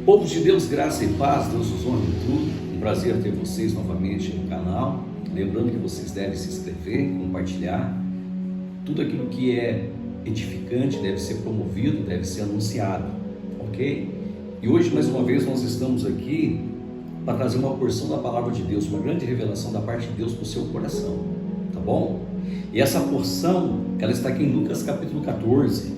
Povo de Deus, graça e paz, Deus os honra em tudo. Um prazer ter vocês novamente no canal. Lembrando que vocês devem se inscrever, compartilhar. Tudo aquilo que é edificante deve ser promovido, deve ser anunciado, ok? E hoje, mais uma vez, nós estamos aqui para trazer uma porção da palavra de Deus, uma grande revelação da parte de Deus para o seu coração, tá bom? E essa porção, ela está aqui em Lucas capítulo 14,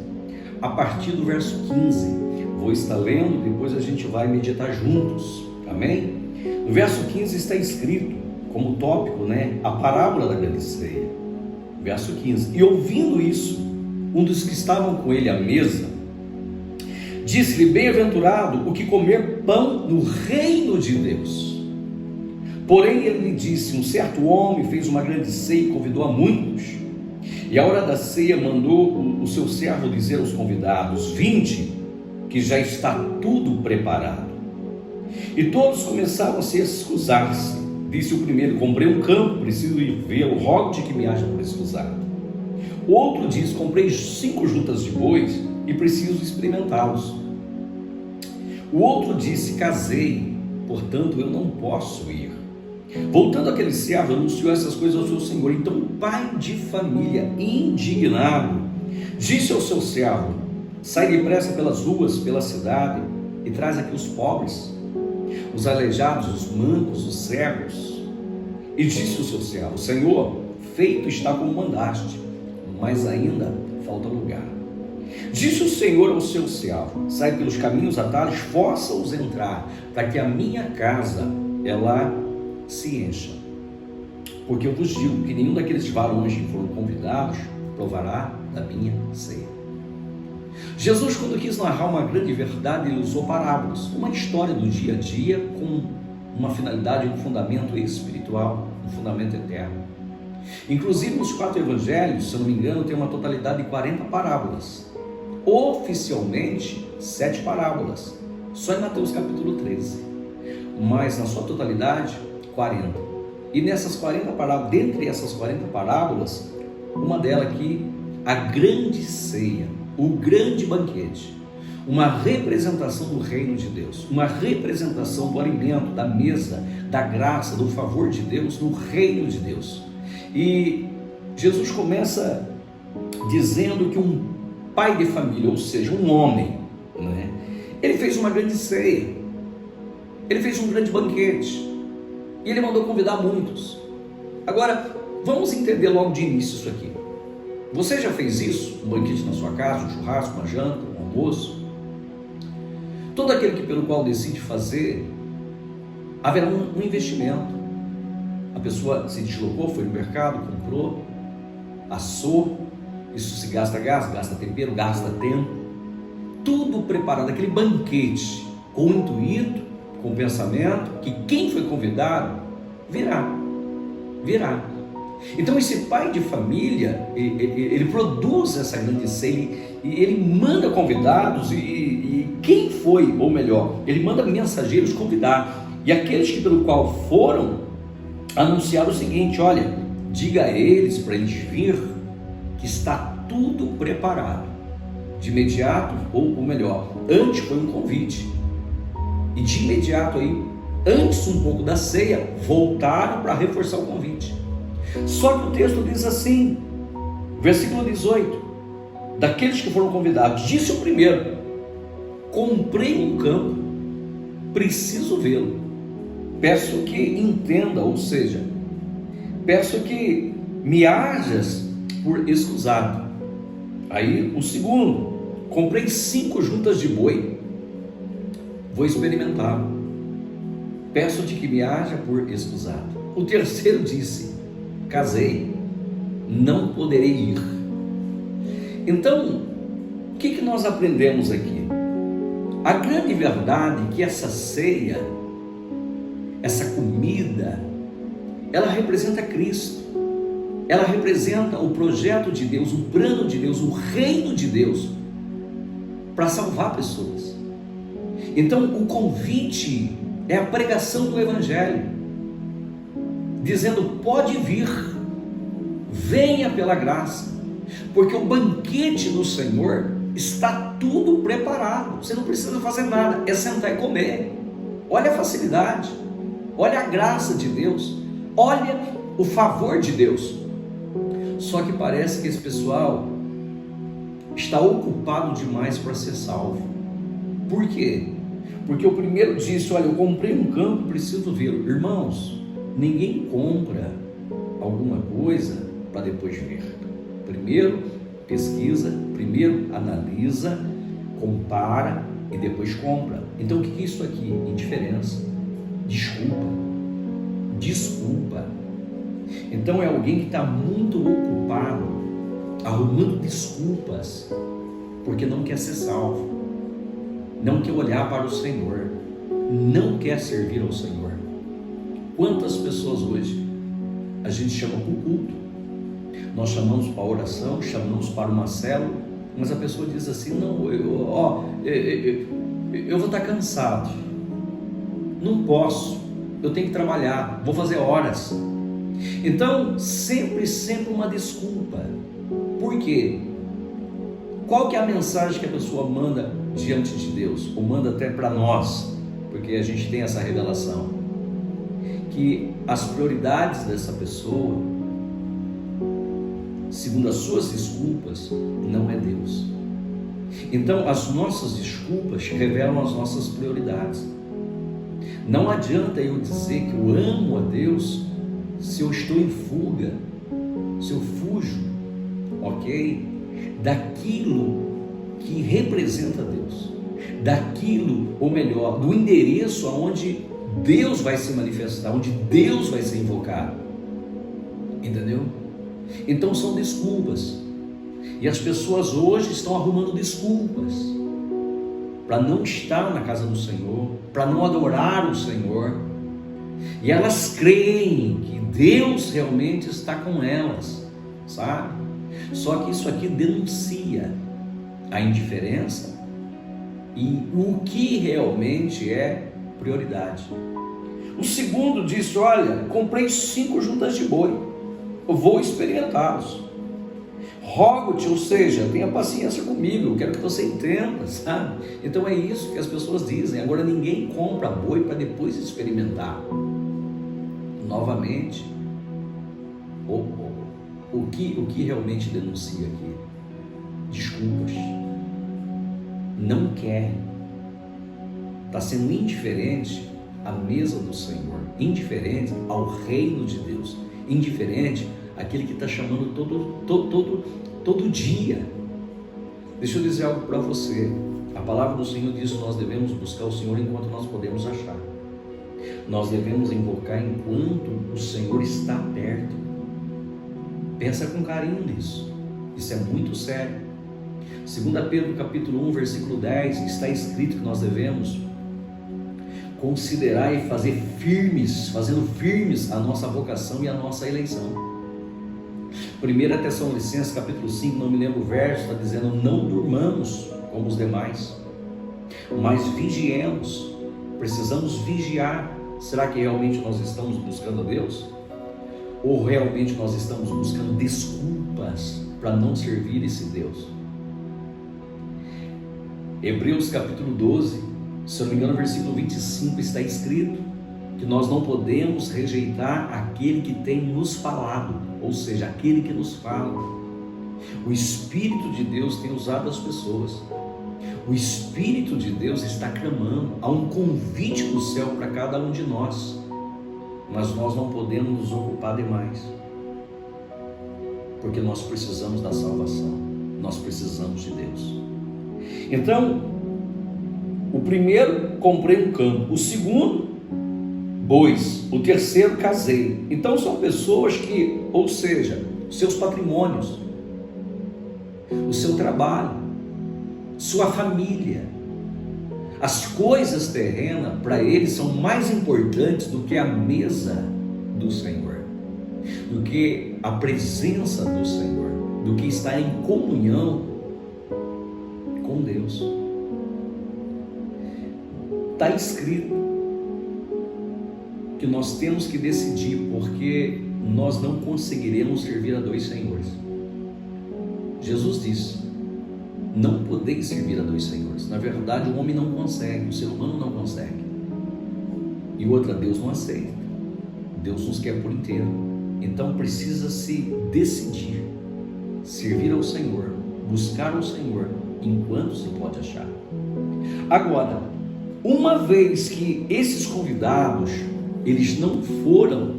a partir do verso 15. Vou estar lendo, depois a gente vai meditar juntos, amém? No verso 15 está escrito, como tópico, a parábola da grande ceia. Verso 15: e ouvindo isso, um dos que estavam com ele à mesa, disse-lhe: bem-aventurado o que comer pão no reino de Deus. Porém ele lhe disse: um certo homem fez uma grande ceia e convidou a muitos. E à hora da ceia mandou o seu servo dizer aos convidados: vinde, que já está tudo preparado. E todos começaram a se excusar-se. Disse o primeiro: comprei um campo, preciso ir vê-lo, rogo-te que me haja por escusado. O outro disse: comprei 5 juntas de bois e preciso experimentá-los. O outro disse: casei, portanto eu não posso ir. Voltando aquele servo, anunciou essas coisas ao seu senhor. Então o pai de família, indignado, disse ao seu servo: sai depressa pelas ruas, pela cidade, e traz aqui os pobres, os aleijados, os mancos, os cegos. E disse o seu servo: Senhor, feito está como mandaste, mas ainda falta lugar. Disse o Senhor ao seu servo: sai pelos caminhos, atalhos, força-os entrar, para que a minha casa, ela se encha. Porque eu vos digo que nenhum daqueles varões que foram convidados provará da minha ceia. Jesus, quando quis narrar uma grande verdade, ele usou parábolas, uma história do dia a dia com uma finalidade, um fundamento espiritual, um fundamento eterno. Inclusive nos 4 evangelhos, se eu não me engano, tem uma totalidade de 40 parábolas. Oficialmente 7 parábolas, só em Mateus capítulo 13, mas na sua totalidade 40. E nessas 40 parábolas, dentre essas 40 parábolas, uma delas aqui, a grande ceia, o grande banquete, uma representação do reino de Deus, uma representação do alimento, da mesa, da graça, do favor de Deus no reino de Deus. E Jesus começa dizendo que um pai de família, ou seja, um homem, ele fez uma grande ceia, ele fez um grande banquete, e ele mandou convidar muitos. Agora, vamos entender logo de início isso aqui. Você já fez isso? Um banquete na sua casa, um churrasco, uma janta, um almoço? Todo aquele que pelo qual decide fazer, haverá um investimento. A pessoa se deslocou, foi no mercado, comprou, assou. Isso se gasta gás, gasta tempero, gasta tempo. Tudo preparado, aquele banquete, com o intuito, com o pensamento que quem foi convidado virá. Então esse pai de família, ele produz essa grande ceia, e ele manda convidados, e quem foi, ou melhor, ele manda mensageiros convidar, e aqueles que pelo qual foram, anunciaram o seguinte: olha, diga a eles para eles vir, que está tudo preparado. De imediato, ou melhor, antes foi um convite, e de imediato aí, antes um pouco da ceia, voltaram para reforçar o convite. Só que o texto diz assim, versículo 18: daqueles que foram convidados, disse o primeiro: comprei um campo, preciso vê-lo, peço que entenda, ou seja, peço que me hajas por escusado. Aí o segundo: comprei 5 juntas de boi, vou experimentá-lo, peço-te que me haja por escusado. O terceiro disse: casei, não poderei ir. Então, o que nós aprendemos aqui? A grande verdade é que essa ceia, essa comida, ela representa Cristo, ela representa o projeto de Deus, o plano de Deus, o reino de Deus, para salvar pessoas. Então, o convite é a pregação do Evangelho, dizendo: pode vir, venha pela graça, porque o banquete do Senhor está tudo preparado, você não precisa fazer nada, é sentar e comer. Olha a facilidade, olha a graça de Deus, olha o favor de Deus. Só que parece que esse pessoal está ocupado demais para ser salvo. Por quê? Porque o primeiro disse: olha, eu comprei um campo, preciso vê-lo. Irmãos, ninguém compra alguma coisa para depois ver. Primeiro pesquisa, primeiro analisa, compara e depois compra. Então o que é isso aqui? Indiferença, desculpa. Então é alguém que está muito ocupado, arrumando desculpas, porque não quer ser salvo, não quer olhar para o Senhor, não quer servir ao Senhor. Quantas pessoas hoje a gente chama para o culto, nós chamamos para a oração, chamamos para uma célula, mas a pessoa diz assim: não, eu vou estar cansado, não posso, eu tenho que trabalhar, vou fazer horas. Então sempre uma desculpa. Por quê? Qual que é a mensagem que a pessoa manda diante de Deus, ou manda até para nós, porque a gente tem essa revelação, que as prioridades dessa pessoa, segundo as suas desculpas, não é Deus. Então as nossas desculpas revelam as nossas prioridades. Não adianta eu dizer que eu amo a Deus se eu estou em fuga, se eu fujo, ok? Daquilo que representa Deus, daquilo, ou melhor, do endereço aonde Deus vai se manifestar, onde Deus vai ser invocado, entendeu? Então são desculpas, e as pessoas hoje estão arrumando desculpas para não estar na casa do Senhor, para não adorar o Senhor, e elas creem que Deus realmente está com elas, sabe? Só que isso aqui denuncia a indiferença e o que realmente é prioridade. O segundo disse: olha, comprei 5 juntas de boi, eu vou experimentá-los, rogo-te, ou seja, tenha paciência comigo, eu quero que você entenda, sabe? Então é isso que as pessoas dizem. Agora ninguém compra boi para depois experimentar. Novamente, o que realmente denuncia aqui? Desculpas, não quer, está sendo indiferente à mesa do Senhor, indiferente ao reino de Deus, indiferente àquele que está chamando todo dia. Deixa eu dizer algo para você. A palavra do Senhor diz que nós devemos buscar o Senhor enquanto nós podemos achar. Nós devemos invocar enquanto o Senhor está perto. Pensa com carinho nisso. Isso é muito sério. 2 Pedro capítulo 1, versículo 10, está escrito que nós devemos considerar e fazendo firmes a nossa vocação e a nossa eleição. 1 Tessalonicenses capítulo 5, não me lembro o verso, está dizendo: não durmamos como os demais, mas vigiemos. Precisamos vigiar. Será que realmente nós estamos buscando a Deus? Ou realmente nós estamos buscando desculpas para não servir esse Deus? Hebreus capítulo 12, se eu não me engano, versículo 25, está escrito que nós não podemos rejeitar aquele que tem nos falado, ou seja, aquele que nos fala. O Espírito de Deus tem usado as pessoas. O Espírito de Deus está clamando. Há um convite do céu para cada um de nós, mas nós não podemos nos ocupar demais, porque nós precisamos da salvação, nós precisamos de Deus. Então, o primeiro, comprei um campo. O segundo, bois. O terceiro, casei. Então são pessoas que, ou seja, seus patrimônios, o seu trabalho, sua família, as coisas terrenas para eles são mais importantes do que a mesa do Senhor, do que a presença do Senhor, do que estar em comunhão com Deus. Está escrito que nós temos que decidir, porque nós não conseguiremos servir a 2 senhores. Jesus disse: não podeis servir a dois senhores. Na verdade, o homem não consegue, o ser humano não consegue. E outra, Deus não aceita. Deus nos quer por inteiro. Então precisa se decidir, servir ao Senhor, buscar ao Senhor, enquanto se pode achar. Agora, uma vez que esses convidados, eles não foram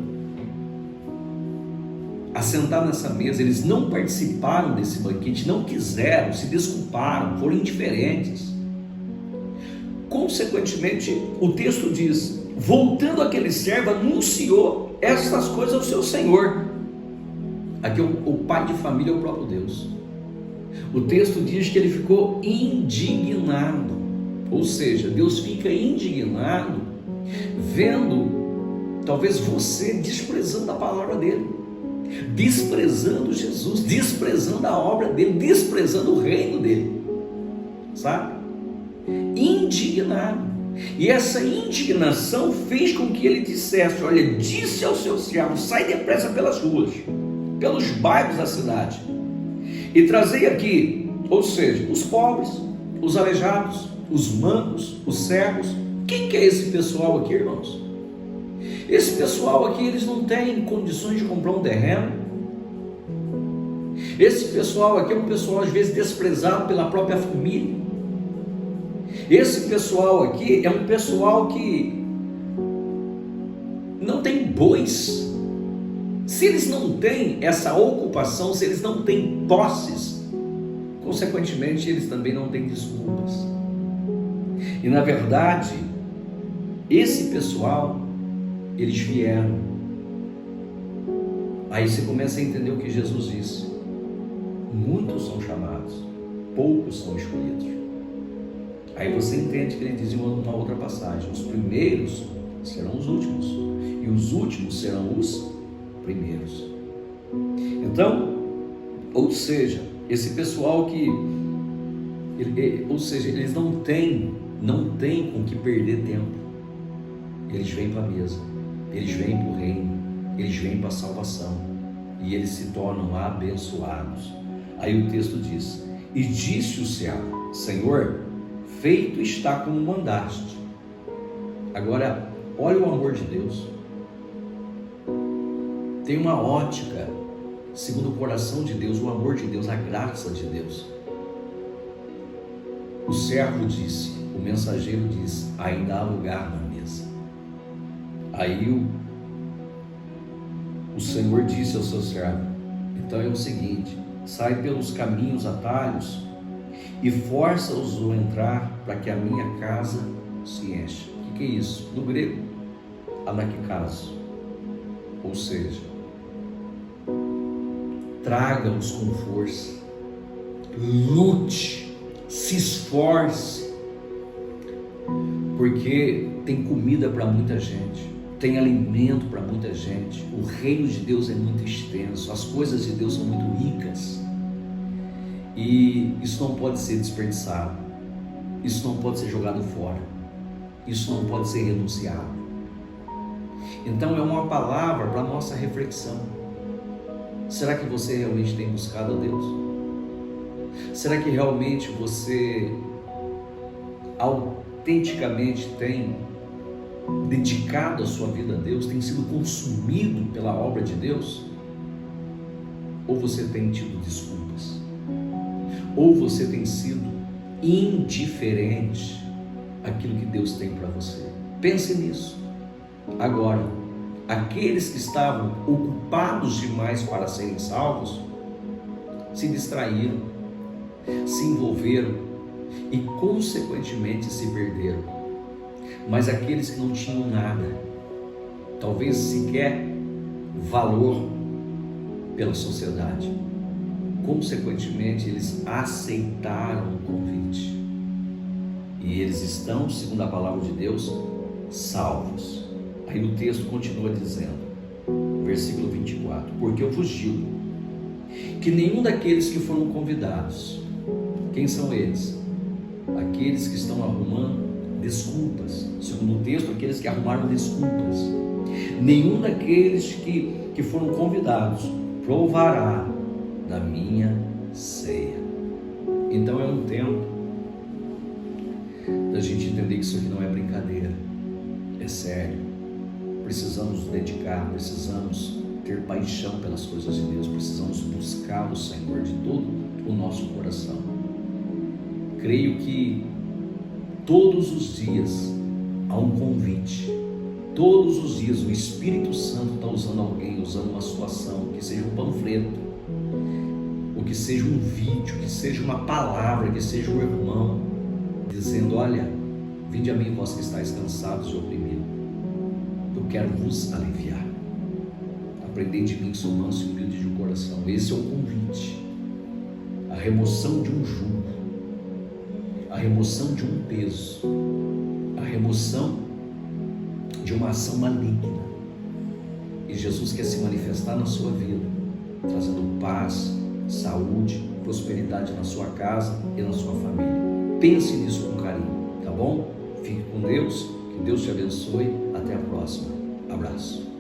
assentar nessa mesa, eles não participaram desse banquete, não quiseram, se desculparam, foram indiferentes. Consequentemente, o texto diz: voltando aquele servo, anunciou estas coisas ao seu senhor. Aqui o pai de família é o próprio Deus. O texto diz que ele ficou indignado, ou seja, Deus fica indignado vendo talvez você desprezando a palavra dele, desprezando Jesus, desprezando a obra dele, desprezando o reino dele, sabe? Indignado. E essa indignação fez com que ele dissesse: olha, disse ao seu servo, sai depressa pelas ruas, pelos bairros da cidade, e trazei aqui, ou seja, os pobres, os aleijados, os mancos, os cegos. Quem que é esse pessoal aqui, irmãos? Esse pessoal aqui, eles não têm condições de comprar um terreno. Esse pessoal aqui é um pessoal às vezes desprezado pela própria família. Esse pessoal aqui é um pessoal que não tem bois. Se eles não têm essa ocupação, se eles não têm posses, consequentemente eles também não têm desculpas. E na verdade, esse pessoal, eles vieram. Aí você começa a entender o que Jesus disse: muitos são chamados, poucos são escolhidos. Aí você entende que ele diz em uma outra passagem: os primeiros serão os últimos, e os últimos serão os primeiros. Então, ou seja, esse pessoal que, eles não têm com que perder tempo. Eles vêm para a mesa, eles vêm para o reino, eles vêm para a salvação, e eles se tornam abençoados. Aí o texto diz: e disse o servo: Senhor, feito está como mandaste. Agora, olha o amor de Deus. Tem uma ótica, segundo o coração de Deus, o amor de Deus, a graça de Deus. O servo disse, o mensageiro disse: ainda há lugar na mesa. Aí o Senhor disse ao seu servo: então é o seguinte, sai pelos caminhos, atalhos, e força-os a entrar, para que a minha casa se encha. O que é isso? No grego, anakikazo, ou seja, traga-os com força, lute, se esforce, porque tem comida para muita gente, tem alimento para muita gente. O reino de Deus é muito extenso, as coisas de Deus são muito ricas, e isso não pode ser desperdiçado, isso não pode ser jogado fora, isso não pode ser renunciado. Então é uma palavra para a nossa reflexão. Será que você realmente tem buscado a Deus? Será que realmente você autenticamente tem dedicado a sua vida a Deus, tem sido consumido pela obra de Deus? Ou você tem tido desculpas? Ou você tem sido indiferente àquilo que Deus tem para você? Pense nisso. Agora, aqueles que estavam ocupados demais para serem salvos, se distraíram, se envolveram e consequentemente se perderam. Mas aqueles que não tinham nada, talvez sequer valor pela sociedade, consequentemente eles aceitaram o convite, e eles estão, segundo a palavra de Deus, salvos. Aí o texto continua dizendo, versículo 24: porque eu vos digo que nenhum daqueles que foram convidados, quem são eles? Aqueles que estão arrumando desculpas, segundo o texto, aqueles que arrumaram desculpas, nenhum daqueles que foram convidados provará da minha ceia. Então é um tempo da gente entender que isso aqui não é brincadeira, é sério. Precisamos nos dedicar, precisamos ter paixão pelas coisas de Deus, precisamos buscar o Senhor de todo o nosso coração. Creio que todos os dias há um convite, todos os dias o Espírito Santo está usando alguém, usando uma situação, que seja um panfleto, ou que seja um vídeo, que seja uma palavra, que seja um irmão, dizendo: olha, vinde a mim vós que estáis cansados e oprimidos, eu quero vos aliviar. Aprendei de mim que sou manso e humilde de coração. Esse é o convite, a remoção de um jugo, a remoção de um peso, a remoção de uma ação maligna. E Jesus quer se manifestar na sua vida, trazendo paz, saúde, prosperidade na sua casa e na sua família. Pense nisso com carinho, tá bom? Fique com Deus, que Deus te abençoe. Até a próxima. Abraço.